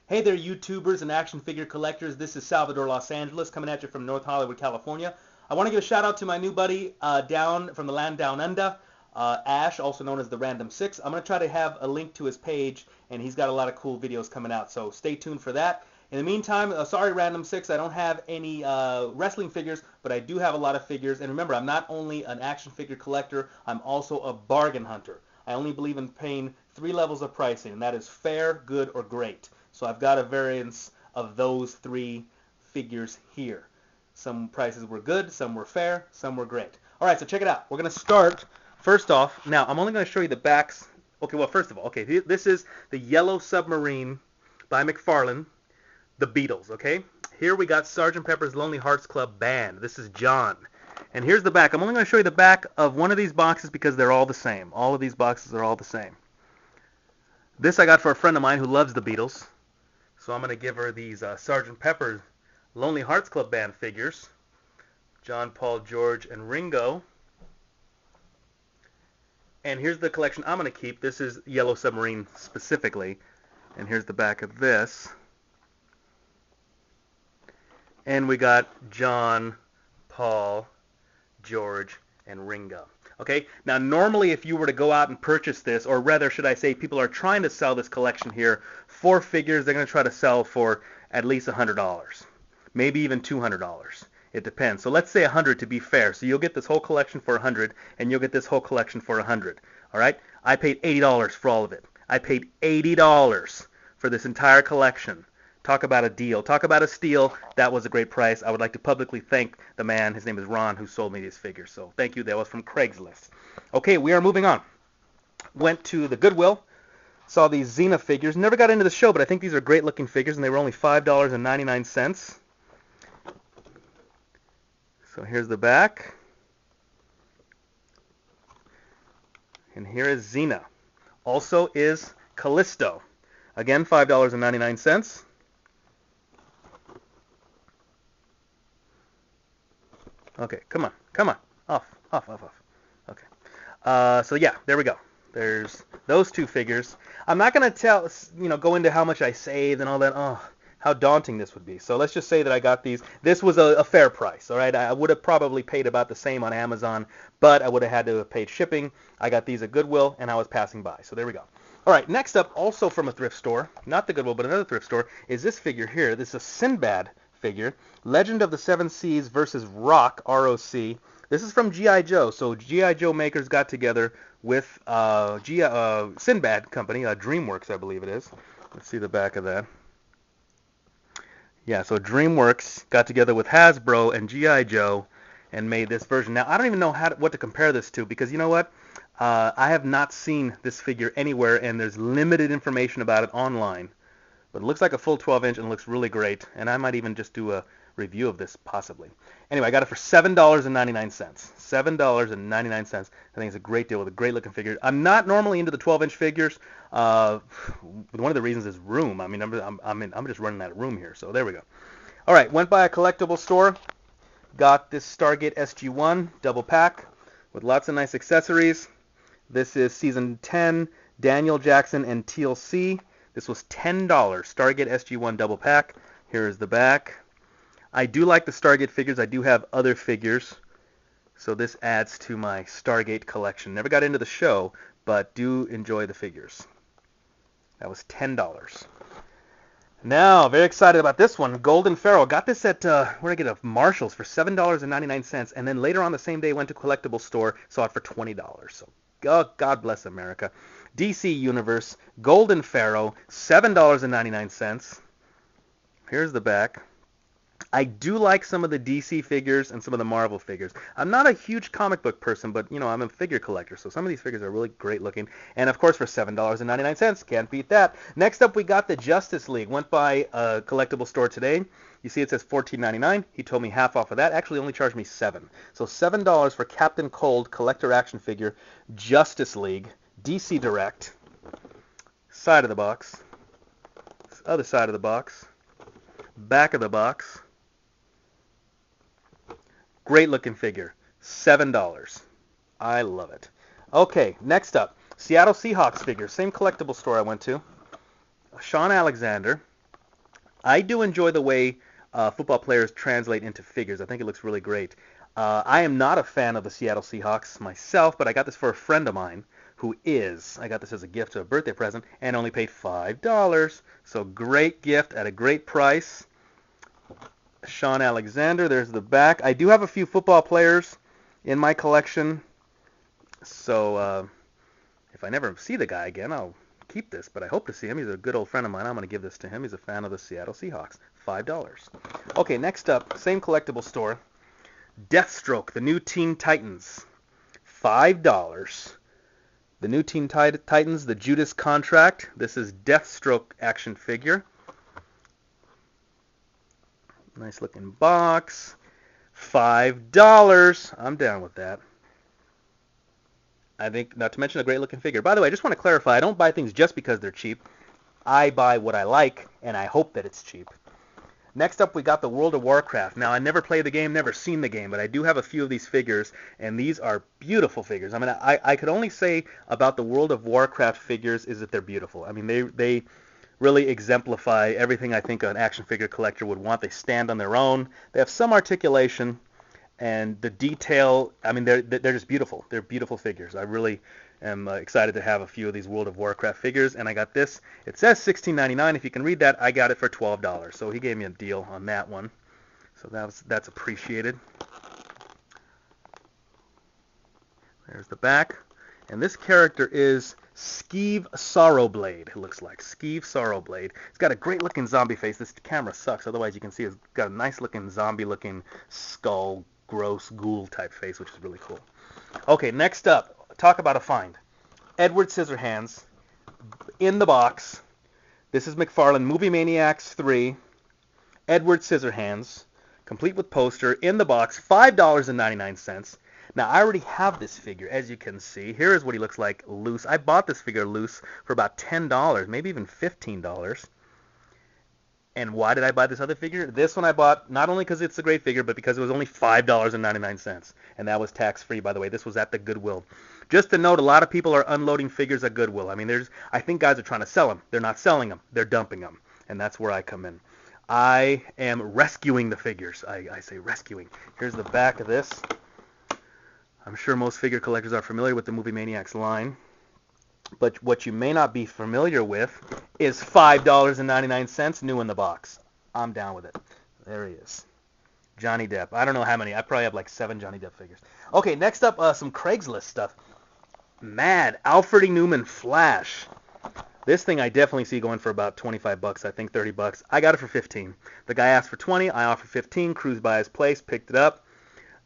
Hey there, YouTubers and action figure collectors. This is Salvador Los Angeles coming at you from North Hollywood, California. I want to give a shout out to my new buddy down from the land down under, Ash, also known as the Random Six. I'm going to try to have a link to his page, and he's got a lot of cool videos coming out, so stay tuned for that. In the meantime, sorry Random Six, I don't have any wrestling figures, but I do have a lot of figures. And remember, I'm not only an action figure collector, I'm also a bargain hunter. I only believe in paying 3 levels of pricing, and that is fair, good, or great. So I've got a variance of those 3 figures here. Some prices were good, some were fair, some were great. All right, so check it out. We're going to start, first off, now I'm only going to show you the backs. Okay, well, first of all, okay, this is the Yellow Submarine by McFarlane, the Beatles, okay? Here we got Sgt. Pepper's Lonely Hearts Club Band. This is John. And here's the back. I'm only going to show you the back of one of these boxes because they're all the same. All of these boxes are all the same. This I got for a friend of mine who loves the Beatles. So I'm going to give her these Sgt. Pepper's Lonely Hearts Club Band figures. John, Paul, George, and Ringo. And here's the collection I'm going to keep. This is Yellow Submarine specifically. And here's the back of this. And we got John, Paul, George, and Ringo. Okay, now normally if you were to go out and purchase this, or rather should I say people are trying to sell this collection here, 4 figures they're going to try to sell for at least $100, maybe even $200. It depends. So let's say 100 to be fair. So you'll get this whole collection for 100, and you'll get this whole collection for 100. All right, I paid $80 for all of it. I paid $80 for this entire collection. Talk about a deal. Talk about a steal. That was a great price. I would like to publicly thank the man, his name is Ron, who sold me these figures. So thank you. That was from Craigslist. Okay, we are moving on. Went to the Goodwill. Saw these Xena figures. Never got into the show, but I think these are great looking figures, and they were only $5.99. So here's the back. And here is Xena. Also is Callisto. Again, $5.99. Okay, come on, off. Okay, so yeah, there we go. There's those 2 figures. I'm not gonna go into how much I saved and all that. Oh, how daunting this would be. So let's just say that I got these. This was a fair price, all right? I would have probably paid about the same on Amazon, but I would have had to have paid shipping. I got these at Goodwill, and I was passing by. So there we go. All right, next up, also from a thrift store, not the Goodwill, but another thrift store, is this figure here. This is a Sinbad figure, Legend of the Seven Seas versus Rock, R-O-C. This is from G.I. Joe. So G.I. Joe makers got together with Sinbad company, DreamWorks, I believe it is. Let's see the back of that. Yeah, so DreamWorks got together with Hasbro and G.I. Joe and made this version. Now, I don't even know what to compare this to because you know what? I have not seen this figure anywhere, and there's limited information about it online. But it looks like a full 12-inch and looks really great, and I might even just do a review of this possibly. Anyway, I got it for $7.99. $7.99. I think it's a great deal with a great-looking figure. I'm not normally into the 12-inch figures. One of the reasons is room. I mean, I'm just running out of room here, so there we go. All right, went by a collectible store. Got this Stargate SG-1 double pack with lots of nice accessories. This is Season 10, Daniel Jackson and Teal'C. This was $10, Stargate SG-1 double pack. Here is the back. I do like the Stargate figures. I do have other figures, so this adds to my Stargate collection. Never got into the show, but do enjoy the figures. That was $10. Now, very excited about this one. Golden Pharoah. Got this at, where did I get it? Marshall's for $7.99, and then later on the same day went to collectible store, saw it for $20. So, God bless America. DC Universe, Golden Pharoah, $7.99. Here's the back. I do like some of the DC figures and some of the Marvel figures. I'm not a huge comic book person, but, you know, I'm a figure collector, so some of these figures are really great looking. And, of course, for $7.99, can't beat that. Next up, we got the Justice League. Went by a collectible store today. You see it says $14.99. He told me half off of that. Actually, only charged me $7. So $7 for Captain Cold collector action figure, Justice League, DC Direct. Side of the box. Other side of the box. Back of the box. Great looking figure. $7. I love it. Okay, next up. Seattle Seahawks figure. Same collectible store I went to. Shaun Alexander. I do enjoy the way football players translate into figures. I think it looks really great. I am not a fan of the Seattle Seahawks myself, but I got this for a friend of mine who is. I got this as a gift, a birthday present, and only paid $5. So great gift at a great price. Shaun Alexander, there's the back. I do have a few football players in my collection, so if I never see the guy again, I'll keep this, but I hope to see him. He's a good old friend of mine. I'm going to give this to him. He's a fan of the Seattle Seahawks. $5. Okay, next up, same collectible store. DeathStroke, the new Teen Titans. $5. The new Teen Titans, the Judas Contract. This is DeathStroke action figure. Nice looking box. $5. I'm down with that. I think, not to mention a great looking figure. By the way, I just want to clarify, I don't buy things just because they're cheap. I buy what I like, and I hope that it's cheap. Next up, we got the World of Warcraft. Now, I never played the game, never seen the game, but I do have a few of these figures, and these are beautiful figures. I mean, I could only say about the World of Warcraft figures is that they're beautiful. I mean, they really exemplify everything I think an action figure collector would want. They stand on their own. They have some articulation, and the detail, I mean, they're just beautiful. They're beautiful figures. I really am excited to have a few of these World of Warcraft figures, and I got this. It says $16.99. If you can read that, I got it for $12. So he gave me a deal on that one. So that's appreciated. There's the back. And this character is Skeve Sorrowblade, it looks like. Skeve Sorrowblade. It's got a great-looking zombie face. This camera sucks. Otherwise, you can see it's got a nice-looking zombie-looking skull, gross ghoul-type face, which is really cool. Okay, next up. Talk about a find. Edward Scissorhands in the box. This is McFarlane Movie Maniacs 3. Edward Scissorhands, complete with poster, in the box, $5.99. Now, I already have this figure, as you can see. Here is what he looks like loose. I bought this figure loose for about $10, maybe even $15. And why did I buy this other figure? This one I bought not only because it's a great figure, but because it was only $5.99. And that was tax-free, by the way. This was at the Goodwill. Just to note, a lot of people are unloading figures at Goodwill. I mean, I think guys are trying to sell them. They're not selling them. They're dumping them. And that's where I come in. I am rescuing the figures. I say rescuing. Here's the back of this. I'm sure most figure collectors are familiar with the Movie Maniacs line. But what you may not be familiar with is $5.99 new in the box. I'm down with it. There he is. Johnny Depp. I don't know how many. I probably have like 7 Johnny Depp figures. Okay, next up, some Craigslist stuff. Mad Alfred E. Neuman Flash. This thing I definitely see going for about $25, I think $30. I got it for 15. The guy asked for 20. I offered 15. Cruised by his place, picked it up.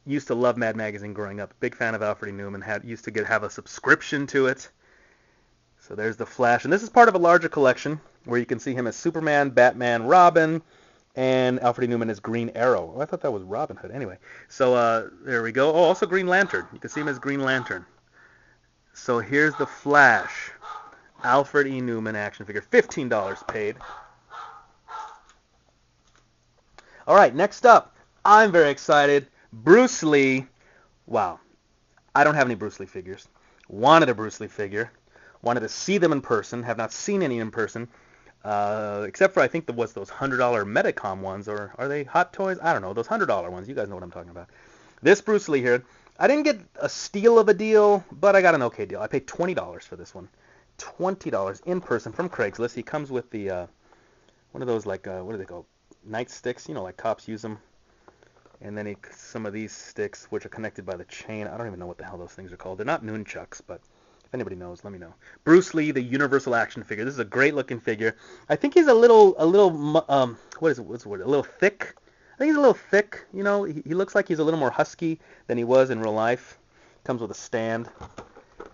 Used to love Mad Magazine growing up. Big fan of Alfred E. Neuman. Used to have a subscription to it. So there's the Flash. And this is part of a larger collection where you can see him as Superman, Batman, Robin, and Alfred E. Neuman as Green Arrow. Oh, I thought that was Robin Hood. Anyway, so there we go. Oh, also Green Lantern. You can see him as Green Lantern. So here's the Flash. Alfred E. Neuman action figure. $15 paid. All right, next up. I'm very excited. Bruce Lee. Wow. I don't have any Bruce Lee figures. Wanted a Bruce Lee figure. Wanted to see them in person. Have not seen any in person. Except for, I think, those $100 Medicom ones. Or are they Hot Toys? I don't know. Those $100 ones. You guys know what I'm talking about. This Bruce Lee here. I didn't get a steal of a deal, but I got an okay deal. I paid $20 for this one. $20 in person from Craigslist. He comes with the, one of those, like, what do they call? Nightsticks. You know, like cops use them. And then some of these sticks, which are connected by the chain. I don't even know what the hell those things are called. They're not nunchucks, but if anybody knows, let me know. Bruce Lee, the Universal action figure. This is a great-looking figure. I think he's a little, what is it? What's the word? A little thick. I think he's a little thick. You know, he looks like he's a little more husky than he was in real life. Comes with a stand.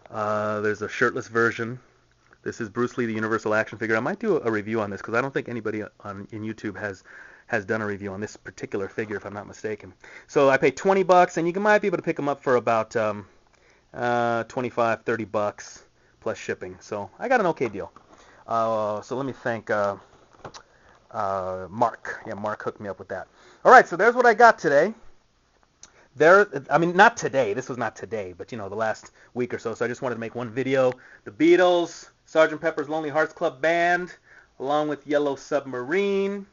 There's a shirtless version. This is Bruce Lee, the Universal action figure. I might do a review on this because I don't think anybody in YouTube has done a review on this particular figure, if I'm not mistaken. So I paid $20, and you might be able to pick them up for about $25, $30 plus shipping. So I got an okay deal. So let me thank Mark. Yeah, Mark hooked me up with that. All right, so there's what I got today. I mean, not today. This was not today, but, you know, the last week or so. So I just wanted to make one video. The Beatles, Sgt. Pepper's Lonely Hearts Club Band, along with Yellow Submarine.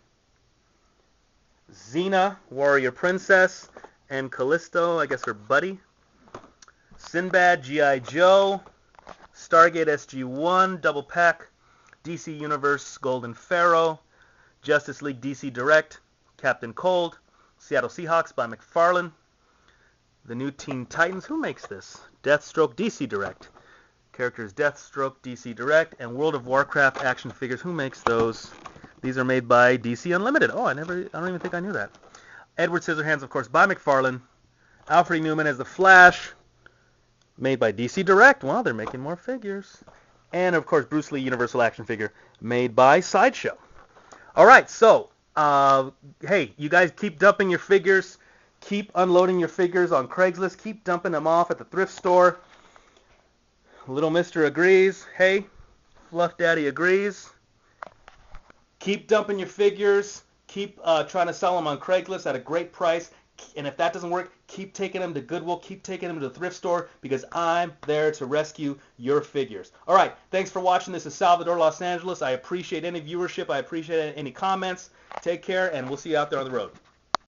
Xena, Warrior Princess, and Callisto, I guess her buddy. Sinbad, G.I. Joe, Stargate SG-1, double pack, DC Universe, Golden Pharaoh, Justice League DC Direct, Captain Cold, Seattle Seahawks by McFarlane, the new Teen Titans, who makes this? DeathStroke DC Direct. Characters Deathstroke DC Direct, and World of Warcraft action figures, who makes those? These are made by DC Unlimited. Oh, I don't even think I knew that. Edward Scissorhands, of course, by McFarlane. Alfred Neuman as the Flash, made by DC Direct. Wow, they're making more figures. And, of course, Bruce Lee Universal Action Figure, made by Sideshow. All right, so, hey, you guys keep dumping your figures. Keep unloading your figures on Craigslist. Keep dumping them off at the thrift store. Little Mister agrees. Hey, Fluff Daddy agrees. Keep dumping your figures. Keep trying to sell them on Craigslist at a great price. And if that doesn't work, keep taking them to Goodwill. Keep taking them to the thrift store because I'm there to rescue your figures. All right. Thanks for watching. This is Salvador Los Angeles. I appreciate any viewership. I appreciate any comments. Take care, and we'll see you out there on the road.